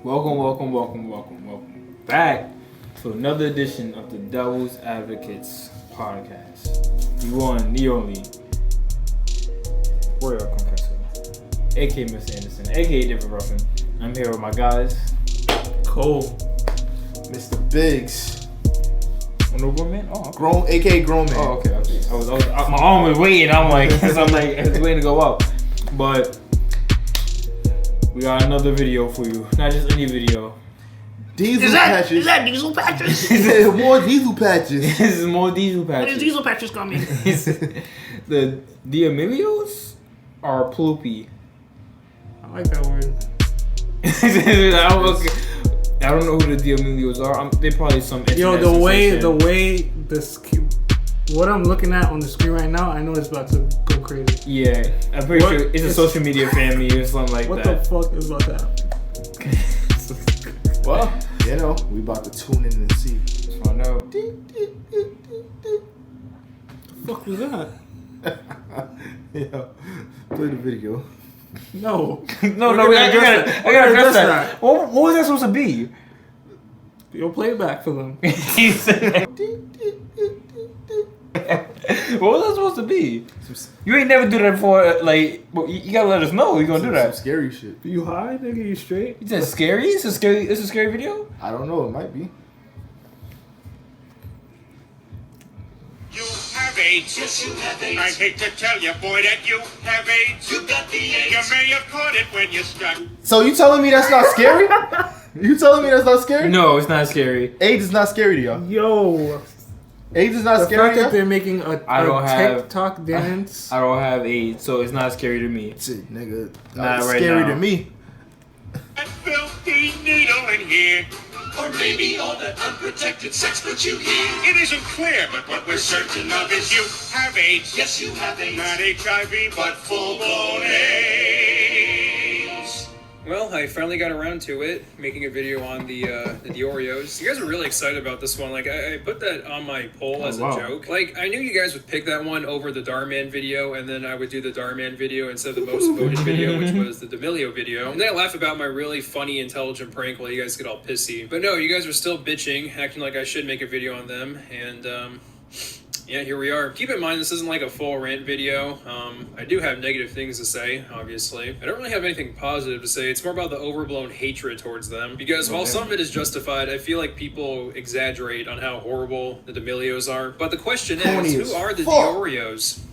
Welcome back to another edition of the Devil's Advocates podcast. You on the only Royal Confessor, aka Mr. Anderson, aka Different Ruffin. I'm here with my guys, Cole, Mr. Biggs, no grown man. Oh, okay. grown, aka grown man. Oh, okay. My arm was waiting. I'm like, it's waiting to go up, but. We got another video for you. Not just any video. Diesel patches. Is that diesel patches? More diesel patches. This is more diesel patches. Where is diesel patches coming? The Diavalittos are ploopy. I like that word. I don't know who the Diavalittos are. They're probably some Yo, the way what I'm looking at on the screen right now, I know it's about to go crazy. Yeah, I'm pretty sure it's a social media family or something like what that. What the fuck is about to happen? Well, you know, we about to tune in and see. I know. The fuck was that? Yeah, play the video. No. No, we gotta address that. What was that supposed to be? Yo, play it back for them. What was that supposed to be? You ain't never do that before. Like, you gotta let us know you gonna do that. Some scary shit. You high, nigga? You straight? You said scary? It's a scary video? I don't know. It might be. You have AIDS. Yes, you have AIDS. I hate to tell you, boy, that you have AIDS. You got the AIDS. You may have caught it when you struck. So you telling me that's not scary? You telling me that's not scary? No, it's not scary. AIDS is not scary to y'all. Yo. AIDS is not The scary fact to that y'all? they're making a TikTok dance. I don't have AIDS, so it's not scary to me. Shit, nigga. Not It's right scary now. to me. A filthy needle in here. Or maybe all that unprotected sex put you here. It isn't clear, but what we're certain of is you have AIDS. Yes, you have AIDS. Not HIV, but full-blown AIDS. Well, I finally got around to it, making a video on the Oreos. You guys were really excited about this one. Like, I put that on my poll as a joke. Like, I knew you guys would pick that one over the Darman video, and then I would do the Darman video instead of the most voted video, which was the D'Amelio video. And then I laugh about my really funny, intelligent prank while you guys get all pissy. But no, you guys are still bitching, acting like I should make a video on them, and, yeah, here we are. Keep in mind, this isn't like a full rant video. I do have negative things to say, obviously. I don't really have anything positive to say. It's more about the overblown hatred towards them. Because while some of it is justified, I feel like people exaggerate on how horrible the D'Amelios are. But the question is, who are the Oreos?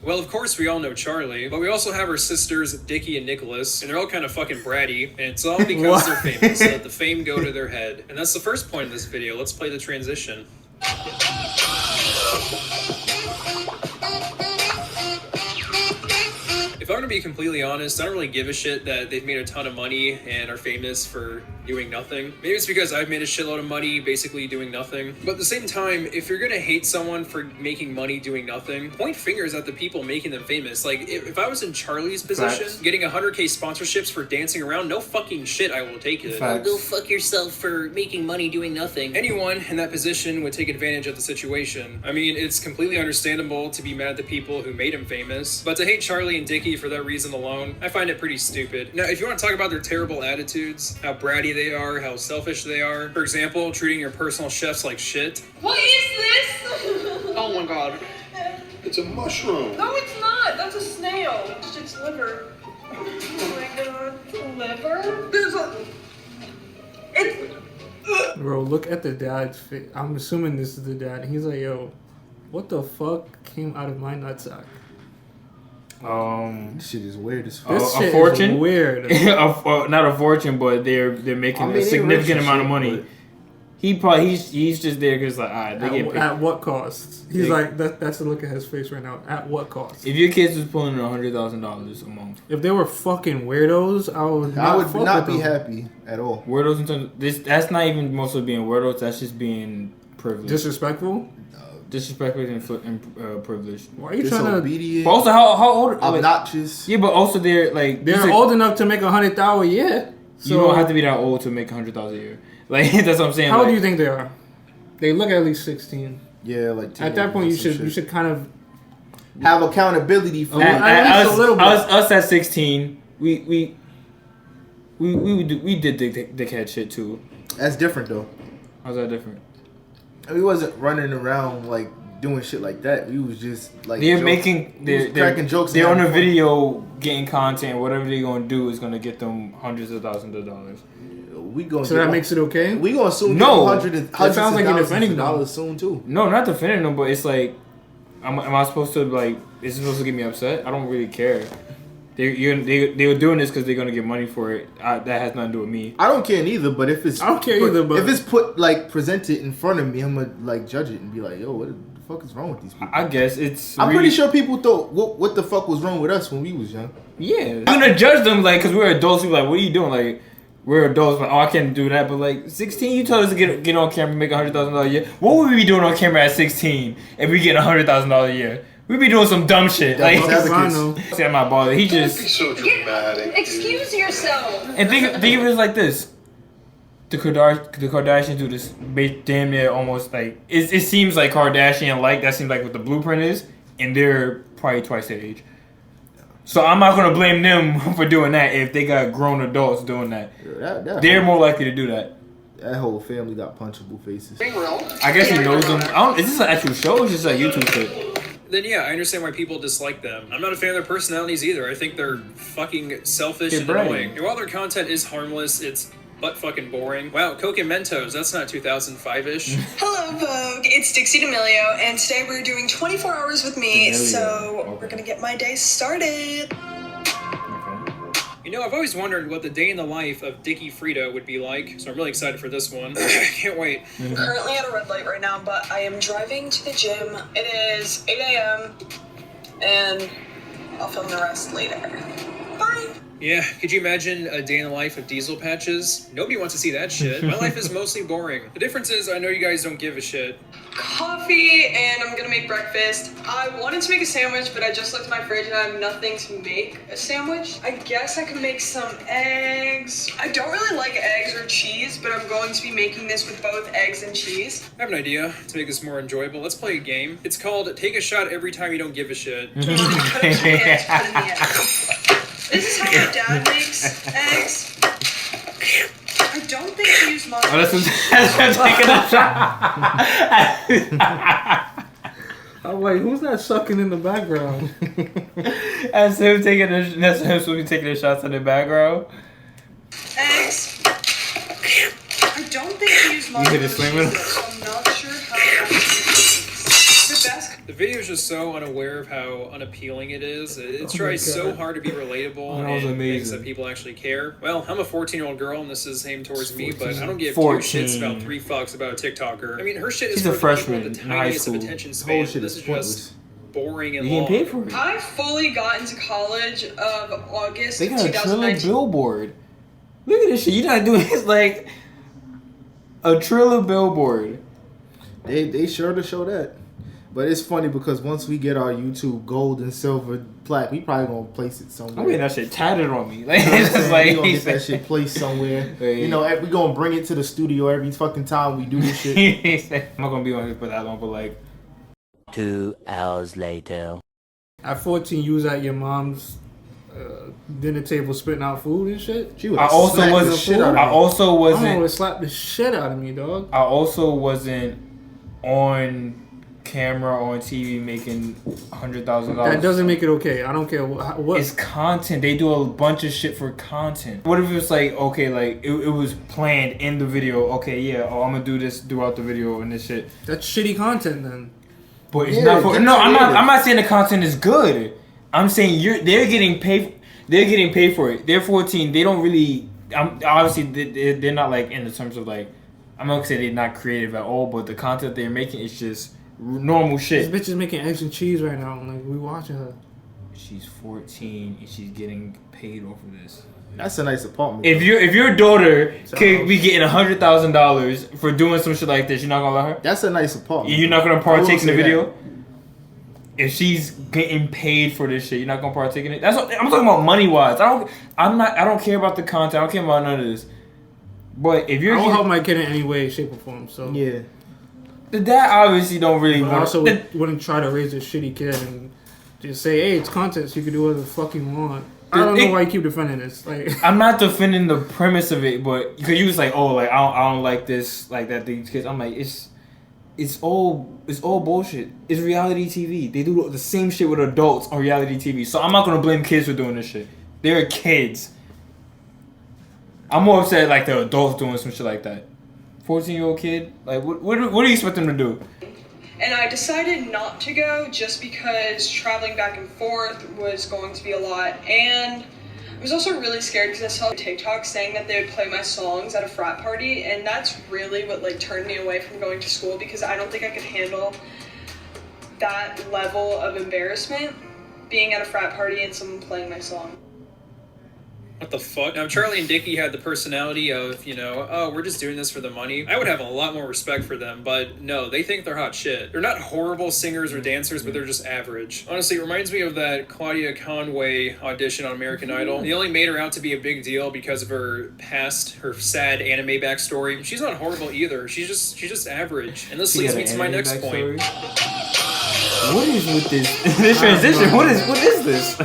Well, of course, we all know Charlie, but we also have her sisters, Dickie and Nicholas, and they're all kind of fucking bratty, and it's all because they're famous, so let the fame go to their head. And that's the first point of this video. Let's play the transition. If I'm gonna be completely honest, I don't really give a shit that they've made a ton of money and are famous for doing nothing. Maybe it's because I've made a shitload of money basically doing nothing. But at the same time, if you're gonna hate someone for making money doing nothing, point fingers at the people making them famous. Like, if I was in Charlie's position, getting 100K sponsorships for dancing around, no fucking shit, I will take it. Go fuck yourself for making money doing nothing. Anyone in that position would take advantage of the situation. I mean, it's completely understandable to be mad at the people who made him famous, but to hate Charlie and Dickie for that reason alone, I find it pretty stupid. Now, if you want to talk about their terrible attitudes, how bratty they are, how selfish they are, for example, treating your personal chefs like shit. What is this? Oh my god. It's a mushroom. No, it's not. That's a snail. It's its liver. Oh my god. Liver? There's a... It's... Bro, look at the dad's face. I'm assuming this is the dad. He's like, yo, what the fuck came out of my nutsack? This shit is weird as fuck. This a shit fortune? is weird. Not a fortune, but they're making a significant amount of money. He's just there because like, alright, they get paid. At what cost? He's like, that's the look at his face right now. At what cost? If your kids was pulling in $100,000 a month, If they were fucking weirdos, I would not be happy at all. weirdos in terms of that's not even mostly being weirdos. That's just being privileged, Disrespectful? disrespectful and privileged. Why are you trying to... Disobedient. But also, how old? Obnoxious. Yeah, but also they're like They're old enough to make $100,000 a year. So you don't have to be that old to make $100,000 a year. Like that's what I'm saying. How old do you think they are? They look at least 16. Yeah, like At that point, you should kind of have accountability for At least a little bit. Us at 16, we we did dickhead shit too. That's different though. How's that different? We wasn't running around like doing shit like that. We was just like they're cracking jokes. They're on a video getting content. Whatever they're gonna do is gonna get them hundreds of thousands of dollars. We going so that makes it okay. We gonna soon no hundreds sounds like you're defending dollars soon too. No, not defending them, but it's like, am I supposed to like? Is it supposed to get me upset? I don't really care. They're doing this because they're gonna get money for it. That has nothing to do with me. I don't care neither. But if it's but if it's put like presented in front of me, I'm gonna like judge it and be like, yo, what the fuck is wrong with these people? I guess it's. I'm pretty sure people thought what the fuck was wrong with us when we was young. Yeah, I'm gonna judge them like because we're adults. We're like, what are you doing? Like, we're adults. Like, oh, I can't do that. But like 16, you told us to get on camera and make $100,000 a year. What would we be doing on camera at 16 if we get $100,000 a year? We'd be doing some dumb shit. Like, see, I'm not bothered. He just. Don't be so dramatic. Excuse yourself. And think of it like this: the Kardashians do this damn near almost like it seems like Kardashian like that seems like what the blueprint is, and they're probably twice their age. So I'm not gonna blame them for doing that if they got grown adults doing that. They're more likely to do that. That whole family got punchable faces. I guess he knows them. Is this an actual show or is this a YouTube shit? Then yeah, I understand why people dislike them. I'm not a fan of their personalities either. I think they're fucking selfish and annoying. And while their content is harmless, it's butt fucking boring. Wow, Coke and Mentos, that's not 2005-ish. Hello, Vogue. It's Dixie D'Amelio, and today we're doing 24 hours with me, so we're gonna get my day started. You know, I've always wondered what the day in the life of Dickie Frida would be like, so I'm really excited for this one. I can't wait. I'm currently at a red light right now, but I am driving to the gym. It is 8 a.m., and I'll film the rest later. Bye! Yeah, could you imagine a day in the life of Diesel Patches? Nobody wants to see that shit. My life is mostly boring. The difference is I know you guys don't give a shit. Coffee, and I'm gonna make breakfast. I wanted to make a sandwich, but I just looked at my fridge and I have nothing to make a sandwich. I guess I could make some eggs. I don't really like eggs or cheese, but I'm going to be making this with both eggs and cheese. I have an idea to make this more enjoyable. Let's play a game. It's called Take a Shot Every Time You Don't Give a Shit. This is how my dad makes eggs. I don't think he used mustard. Oh, that's taking a shot. I'm like, who's that sucking in the background? That's him taking the shots in the background. Eggs. I don't think he used mustard. You hit a swing with So I'm not sure how the best. The video is just so unaware of how unappealing it is. It tries so hard to be relatable and things that people actually care. Well, I'm a 14-year-old girl, and this is aimed towards me, but I don't give two shits about 3 fucks about a TikToker. I mean, her shit is She's a freshman with the in high tiniest of school. attention span. This is just boring and long. You getting paid for it. I fully got into college of August They got a Triller 2019. billboard. Look at this shit. You're not doing it's like a Triller billboard. They sure to show that. But it's funny because once we get our YouTube gold and silver plaque, we probably gonna place it somewhere. I'm getting that shit tatted on me. Like it's just like we gonna get that shit placed somewhere. You know, we gonna bring it to the studio every fucking time we do this shit. I'm not gonna be on here for that long, but like 2 hours later. At 14, you was at your mom's dinner table spitting out food and shit. I also wasn't. Slap the shit out of me, dog. I also wasn't on camera on TV making $100,000. That doesn't make it okay. I don't care what. It's content. They do a bunch of shit for content. What if it's like, okay, like it was planned in the video. Okay, yeah, I'm gonna do this throughout the video and this shit. That's shitty content then. But it's not for. No, I'm not saying the content is good. I'm saying they're getting paid. They're getting paid for it. They're 14. They don't really. Obviously they're not like in the terms of like. I'm not gonna say they're not creative at all, but the content they're making is just normal shit. This bitch is making eggs and cheese right now. Like we watching her. She's 14 and she's getting paid off of this. That's a nice apartment. If your daughter could be getting $100,000 for doing some shit like this, you're not gonna let her? That's a nice apartment. You're not gonna partake in the video? That. If she's getting paid for this shit, you're not gonna partake in it. That's what I'm talking about money wise. I don't care about the content. I don't care about none of this. But if you're, I don't help my kid in any way, shape, or form. So yeah, the dad obviously don't really want. Also, wouldn't try to raise a shitty kid and just say, hey, it's content, so you can do whatever the fuck you want. I don't know why you keep defending this. Like, I'm not defending the premise of it, but because you was like, oh, like I don't like this, like that these kids. I'm like, it's all bullshit. It's reality TV. They do the same shit with adults on reality TV. So I'm not gonna blame kids for doing this shit. They're kids. I'm more upset like the adults doing some shit like that. 14-year-old kid, like what do you expect them to do? And I decided not to go just because traveling back and forth was going to be a lot. And I was also really scared because I saw TikTok saying that they would play my songs at a frat party. And that's really what like turned me away from going to school, because I don't think I could handle that level of embarrassment being at a frat party and someone playing my song. What the fuck? Now, Charlie and Dickie had the personality of, you know, oh, we're just doing this for the money. I would have a lot more respect for them, but no, they think they're hot shit. They're not horrible singers or dancers, but they're just average. Honestly, it reminds me of that Claudia Conway audition on American Idol. They only made her out to be a big deal because of her past, her sad anime backstory. She's not horrible either. She's just average. And this leads me to my next point. What is with this transition? What is this?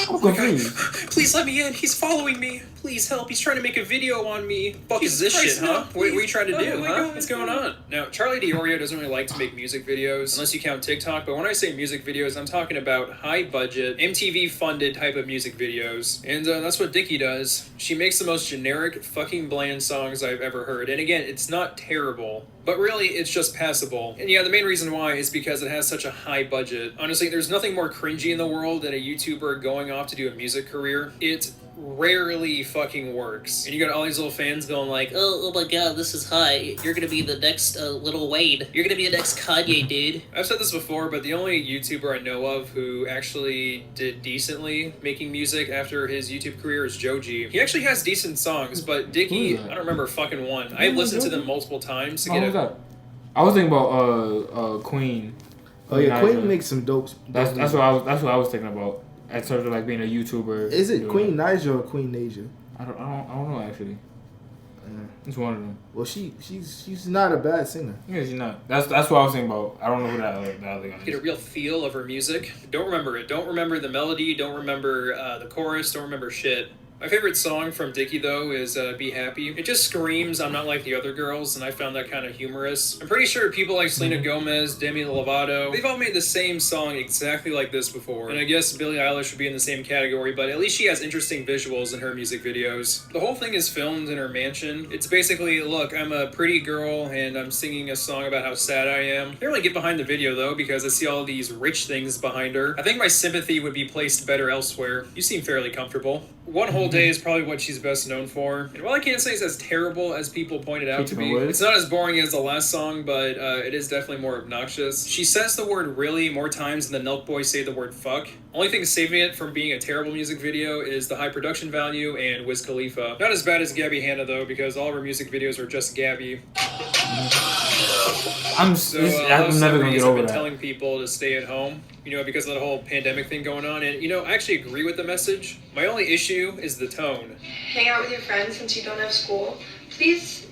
I'm confused. Please let me in. He's following me. Please help. He's trying to make a video on me. Fuck Jesus is this Christ, shit, huh? no, What are you please. trying to do, Oh my huh? God. What's going on? Now, Charlie D'Orio doesn't really like to make music videos, unless you count TikTok, but when I say music videos, I'm talking about high-budget, MTV-funded type of music videos. And that's what Dickie does. She makes the most generic, fucking bland songs I've ever heard. And again, it's not terrible, but really, it's just passable. And yeah, the main reason why is because it has such a high budget. Honestly, there's nothing more cringy in the world than a YouTuber going off to do a music career. It rarely fucking works. And you got all these little fans going like, Oh my god, this is high. You're gonna be the next Lil Wayne. You're gonna be the next Kanye, dude. I've said this before, but the only YouTuber I know of who actually did decently making music after his YouTube career is Joji. He actually has decent songs, but Dickie, I don't remember fucking one. I've listened to them multiple times to get it. I was thinking about Queen. Oh yeah, Queen makes some dope. That's what I was thinking about. At sort of like being a YouTuber. Is it Queen Naija or Queen Nasia? I don't know actually. It's one of them. Well, she's not a bad singer. Yeah, she's not. That's what I was thinking about. I don't know who the other guy is. Get a real feel of her music. Don't remember it. Don't remember the melody. Don't remember the chorus. Don't remember shit. My favorite song from Dickie, though, is Be Happy. It just screams, I'm not like the other girls, and I found that kind of humorous. I'm pretty sure people like Selena Gomez, Demi Lovato, they've all made the same song exactly like this before. And I guess Billie Eilish would be in the same category, but at least she has interesting visuals in her music videos. The whole thing is filmed in her mansion. It's basically, look, I'm a pretty girl, and I'm singing a song about how sad I am. I didn't really get behind the video, though, because I see all these rich things behind her. I think my sympathy would be placed better elsewhere. You seem fairly comfortable. One Whole Day is probably what she's best known for. And while I can't say it's as terrible as people pointed out to be, it's not as boring as the last song, but it is definitely more obnoxious. She says the word really more times than the Nelk Boys say the word fuck. Only thing saving it from being a terrible music video is the high production value and Wiz Khalifa. Not as bad as Gabby Hanna, though, because all of her music videos are just Gabby. I'm never gonna get over been that. Telling people to stay at home, you know, because of the whole pandemic thing going on. And, you know, I actually agree with the message. My only issue is the tone. Hang out with your friends since you don't have school. Please,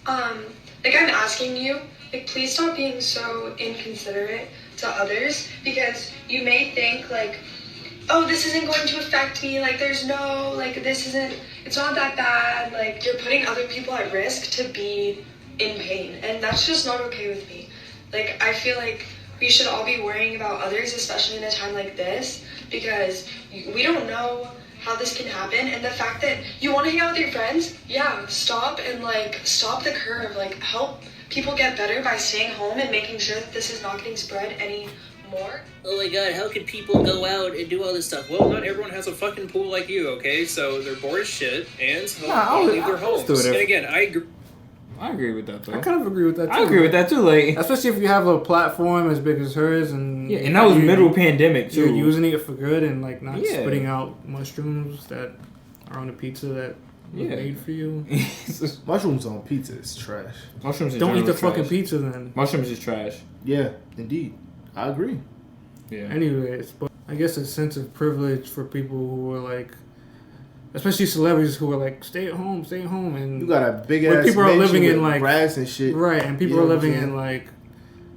like I'm asking you, like please stop being so inconsiderate to others, because you may think like, oh, this isn't going to affect me, like there's no, like it's not that bad, like you're putting other people at risk to be in pain, and that's just not okay with me. Like I feel like we should all be worrying about others, especially in a time like this, because we don't know how this can happen. And the fact that you want to hang out with your friends, yeah, stop the curve, like help people get better by staying home and making sure that this is not getting spread any more. Oh my god, how can people go out and do all this stuff? Well, not everyone has a fucking pool like you, okay? So they're bored as shit, and they'll leave their homes. And again, I agree with that, though. I kind of agree with that, too. I agree with that, too. Like, especially if you have a platform as big as hers, and and that was middle pandemic, too. You're using it for good and, like, not spitting out mushrooms that are on a pizza that was made for you. Mushrooms on pizza is trash. Mushrooms don't eat the fucking pizza, then. Mushrooms is trash. Yeah, indeed. I agree. Yeah. Anyways, but I guess a sense of privilege for people who are, like, especially celebrities who are like, stay at home, and you got a big ass people are living in like grass and shit, right? And people are living in like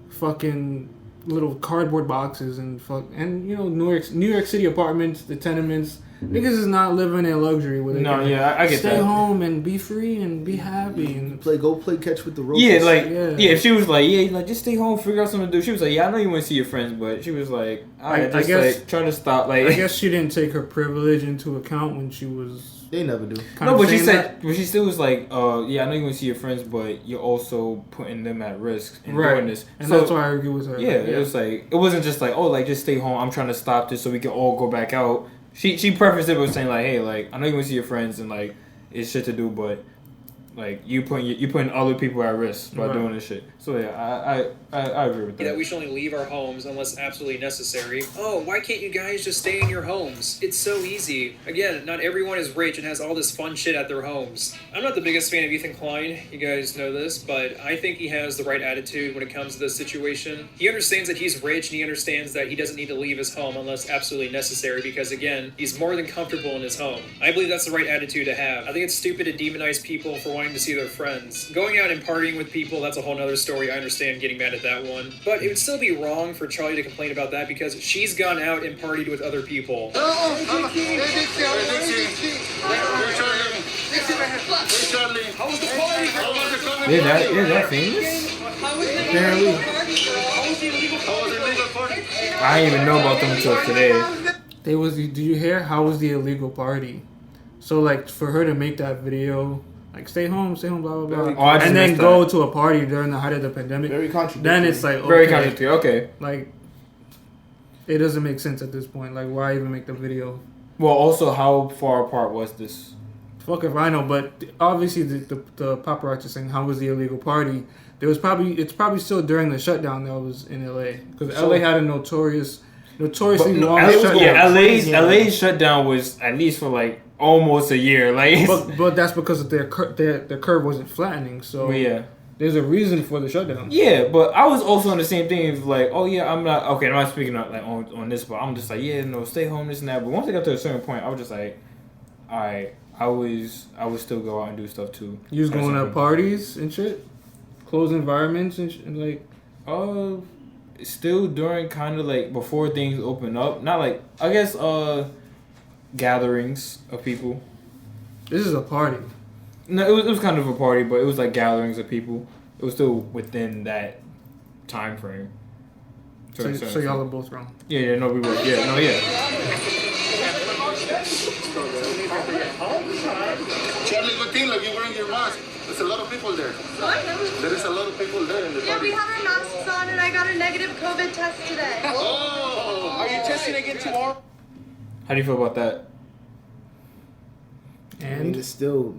fucking little cardboard boxes and you know, New York City apartments, the tenements. Niggas is not living in luxury with it. No, yeah, I get stay that. Stay home and be free and be happy and go play catch with the roaches. Yeah, like if she was like, just stay home, figure out something to do. She was like, I know you want to see your friends, but she was like, I guess like try to stop. Like, I guess she didn't take her privilege into account when she was. They never do. No, but she said, but she still was like, I know you want to see your friends, but you're also putting them at risk in doing this. And that's why I agree with her. Yeah, it was like, it wasn't just like, just stay home. I'm trying to stop this so we can all go back out. She prefaced it with saying like, hey, like I know you want to see your friends and like it's shit to do, but like you putting other people at risk by doing this shit. So yeah, I agree with that. That we should only leave our homes unless absolutely necessary. Oh, why can't you guys just stay in your homes? It's so easy. Again, not everyone is rich and has all this fun shit at their homes. I'm not the biggest fan of Ethan Klein, you guys know this, but I think he has the right attitude when it comes to this situation. He understands that he's rich and he understands that he doesn't need to leave his home unless absolutely necessary because again, he's more than comfortable in his home. I believe that's the right attitude to have. I think it's stupid to demonize people for wanting to see their friends. Going out and partying with people, that's a whole nother story. I understand getting mad at that one. But it would still be wrong for Charlie to complain about that because she's gone out and partied with other people. They're that famous? Apparently. I didn't even know about them until today. Do you hear how was the illegal party? So like for her to make that video, like stay home, blah blah blah, and then go to a party during the height of the pandemic. Very contradictory. Then it's like very contradictory. Okay, like it doesn't make sense at this point. Like why even make the video? Well, also how far apart was this? Fuck if I know, but obviously the paparazzi saying how was the illegal party. It's probably still during the shutdown that was in LA because LA had a notoriously long shutdown. Yeah, LA's shutdown was at least for like almost a year. Like, but that's because their curve wasn't flattening. So yeah, there's a reason for the shutdown. Yeah, but I was also on the same thing of like, I'm not speaking like on this, but I'm just like, stay home, this and that. But once I got to a certain point, I was just like, all right, I would still go out and do stuff too. You was going to parties and shit, closed environments and like, still during kind of like before things open up, not like I guess gatherings of people. This is a party. No, it was kind of a party, but it was like gatherings of people. It was still within that time frame. So y'all are both wrong. Yeah, no, we were. Yeah, no, yeah. Charlie, good thing, like you wearing your mask. There's a lot of people there. What? There is a lot of people there in the party. Yeah, we have our masks on, and I got a negative COVID test today. Oh! Are you testing again tomorrow? How do you feel about that? And I mean,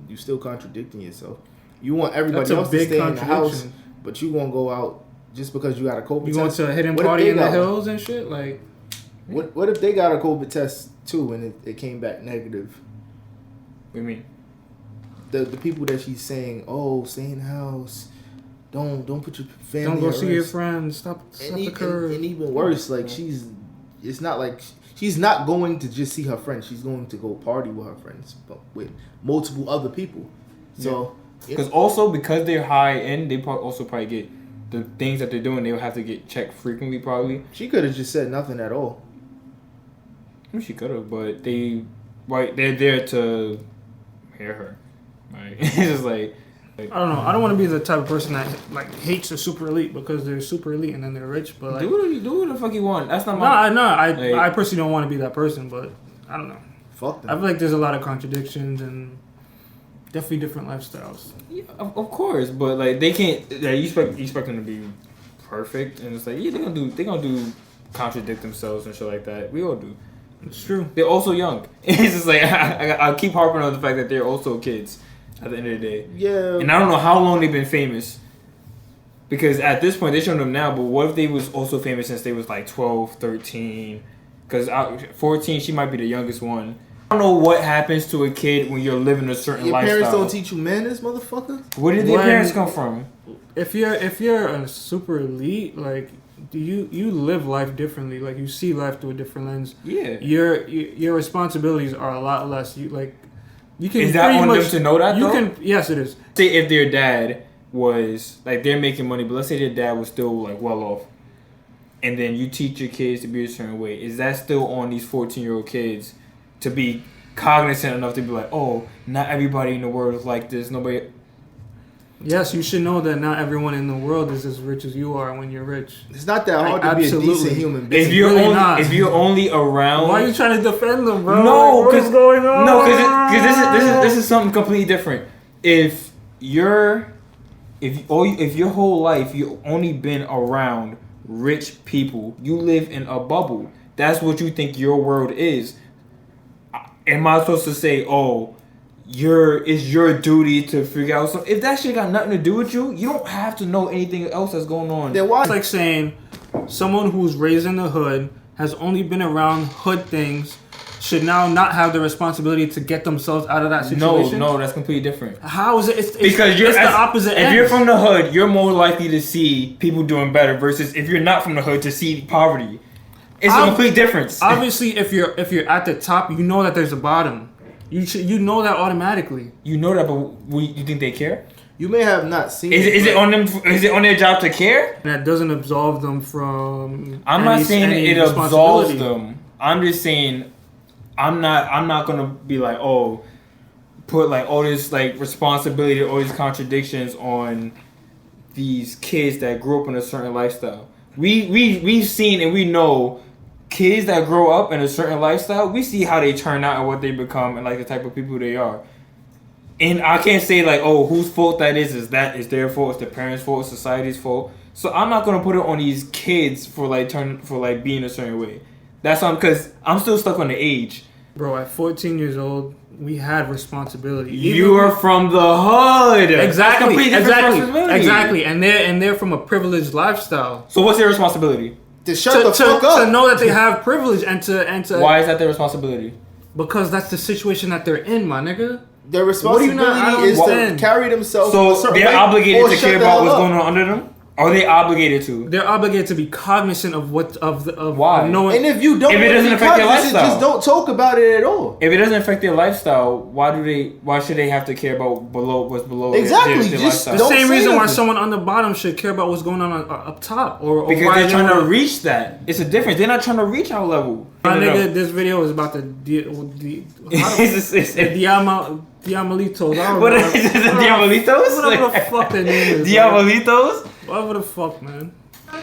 you're still contradicting yourself. You want everybody else to stay in the house, but you won't go out just because you got a COVID test. You going to a hidden party in the hills and shit? Like, what if they got a COVID test too and it came back negative? What do you mean? The people that she's saying, stay in the house, don't put your family. Don't go see your friends. Stop the curve. And even worse, like it's not like she's not going to just see her friends. She's going to go party with her friends, but with multiple other people. So because they're high end, they probably get the things that they're doing. They will have to get checked frequently. Probably she could have just said nothing at all. I mean, she could have, but they're there to hear her. Right? It's just like I don't know. I don't want to be the type of person that like hates the super elite because they're super elite and then they're rich. But like, do what the fuck you want. That's not my. No. I personally don't want to be that person, but I don't know. Fuck them. I feel like there's a lot of contradictions and definitely different lifestyles. Yeah, of course, but like they can't. Yeah, you expect them to be perfect, and it's like they're gonna do contradict themselves and shit like that. We all do. It's true. They're also young. It's just like I keep harping on the fact that they're also kids. At the end of the day. Yeah. And I don't know how long they've been famous. Because at this point, they're showing them now, but what if they was also famous since they was like 12, 13? Because 14, she might be the youngest one. I don't know what happens to a kid when you're living a certain lifestyle. Your parents don't teach you manners, motherfucker? Where did their parents come from? If you're a super elite, like you live life differently. Like you see life through a different lens. Yeah. Your responsibilities are a lot less. You can is that on them to know that, though? Yes, it is. Say if their dad was, like, they're making money, but let's say their dad was still, like, well off. and then you teach your kids to be a certain way, is that still on these 14-year-old kids to be cognizant enough to be like, oh, not everybody in the world is like this. Nobody. Yes, you should know that not everyone in the world is as rich as you are when you're rich. It's not that hard to be a decent human being. If you're only around, why are you trying to defend them, bro? No, like, what's going on? No, because this is something completely different. If your whole life you only been around rich people, you live in a bubble. That's what you think your world is. Am I supposed to say, oh, it's your duty to figure out something? If that shit got nothing to do with you, you don't have to know anything else that's going on. Then why? It's like saying someone who's raised in the hood, has only been around hood things, should now not have the responsibility to get themselves out of that situation. No, that's completely different. How is it? It's the opposite. If you're from the hood, you're more likely to see people doing better versus if you're not from the hood to see poverty. It's a complete difference. Obviously, if you're at the top, you know that there's a bottom. You know that automatically. You know that, but you think they care? You may have not seen. Is it on them? Is it on their job to care? That doesn't absolve them from. I'm not saying it absolves them. I'm just saying, I'm not gonna be like, oh, put like all this like responsibility, all these contradictions on these kids that grew up in a certain lifestyle. We've seen and we know. Kids that grow up in a certain lifestyle, we see how they turn out and what they become and like the type of people they are. And I can't say like, oh, whose fault that is. Is that their fault? It's the parents' fault? It's society's fault? So I'm not gonna put it on these kids for being a certain way. That's because I'm still stuck on the age. Bro, at 14 years old, we had responsibility. You are from the hood. Exactly. And they're from a privileged lifestyle. So what's their responsibility? To shut the fuck up. To know that they have privilege and to. Why is that their responsibility? Because that's the situation that they're in, my nigga. Their responsibility is to carry themselves. So they're obligated to care about what's going on under them. Are they obligated to? They're obligated to be cognizant of what why. Knowing. And if you don't, if it doesn't affect their lifestyle, just don't talk about it at all. If it doesn't affect their lifestyle, why should they have to care about what's below? Exactly, their just lifestyle? the same reason why someone on the bottom should care about what's going on up top, or because why they're trying to reach that. It's a difference. They're not trying to reach our level. My nigga, this video is about the Diavalittos. What is it? The Diavalittos? Whatever the fuck their name is. Diavalittos? Whatever the fuck, man. You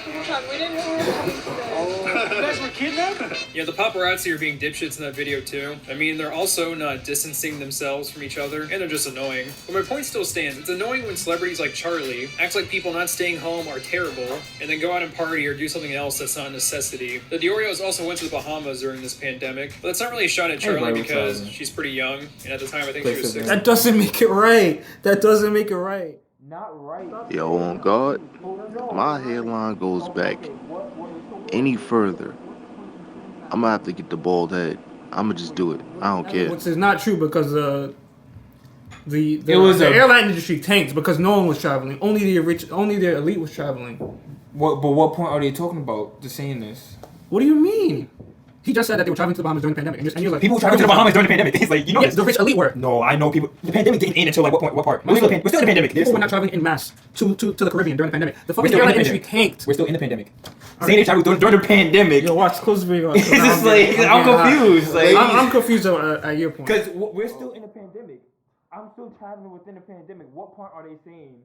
guys were kidnapped? Yeah, the paparazzi are being dipshits in that video too. I mean, they're also not distancing themselves from each other, and they're just annoying. But my point still stands. It's annoying when celebrities like Charlie act like people not staying home are terrible, and then go out and party or do something else that's not a necessity. The Diavalittos also went to the Bahamas during this pandemic, but that's not really a shot at Charlie because she's pretty young, and at the time I think she was 16. That doesn't make it right. Not right. Yo, on God, my hairline goes back any further, I'm gonna have to get the bald head. I'm gonna just do it. I don't care. Which is not true because the airline industry tanked because no one was traveling. Only the elite was traveling. What point are they talking about? Just saying this. What do you mean? He just said that they were traveling to the Bahamas during the pandemic. And you're like, people traveling to the Bahamas during the pandemic. It's like, you know, yes, the rich elite were. No, I know people. The pandemic didn't end until like what point? What part? We're still in the pandemic. People were not traveling in mass to the Caribbean during the pandemic. The fucking airline industry tanked. We're still in the pandemic. Saying they traveled during the pandemic. Yo, watch close the video. It's just like I'm confused. Like I'm confused at your point. Because we're still in the pandemic. I'm still traveling within the pandemic. What point are they saying?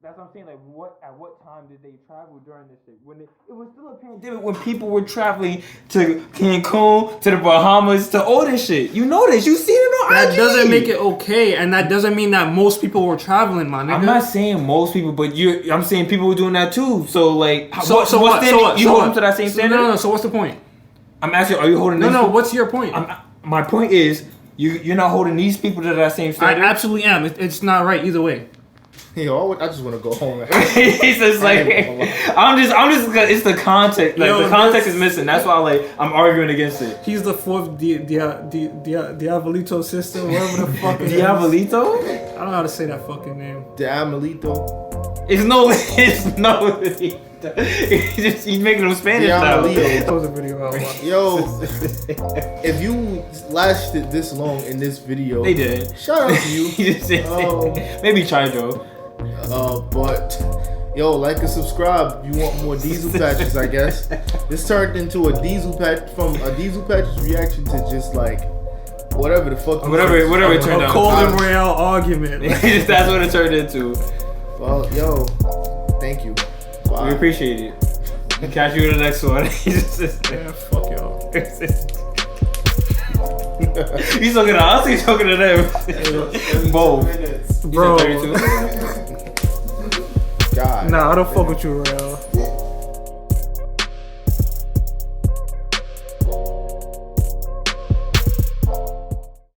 That's what I'm saying. Like, at what time did they travel during this shit? When it was still a pandemic, when people were traveling to Cancun, to the Bahamas, to all this shit. You know this. You see it on That IG. doesn't make it okay, and that doesn't mean that most people were traveling, my nigga. I'm not saying most people, but I'm saying people were doing that too. So like, so what? You hold them to that same standard? No. So what's the point? I'm asking, are you holding? No. What's your point? My point is, you're not holding these people to that same standard. I absolutely am. It's not right either way. Yo, I just want to go home. He's just like, I'm just. It's the context. Like the context is missing. That's why I'm arguing against it. He's the fourth Diavalito sister, whatever the fuck. Diavalito? I don't know how to say that fucking name. Diavalito. It's no. He's making them Spanish now. That was a video I watched. Yo, if you lasted this long in this video, they did. Shout out to you. Maybe try, Joe. But Yo, like and subscribe. If you want more Diesel Patches, I guess. This turned into a Diesel Patch reaction to just like whatever the fuck. Whatever it turned out. A Colin Royale argument. That's what it turned into. Well, yo, thank you. Bye. We appreciate it. Catch you in the next one. Yeah, fuck y'all. He's looking at us. He's looking at them. Both. Bro. God. Nah, I don't fuck with you, Royale.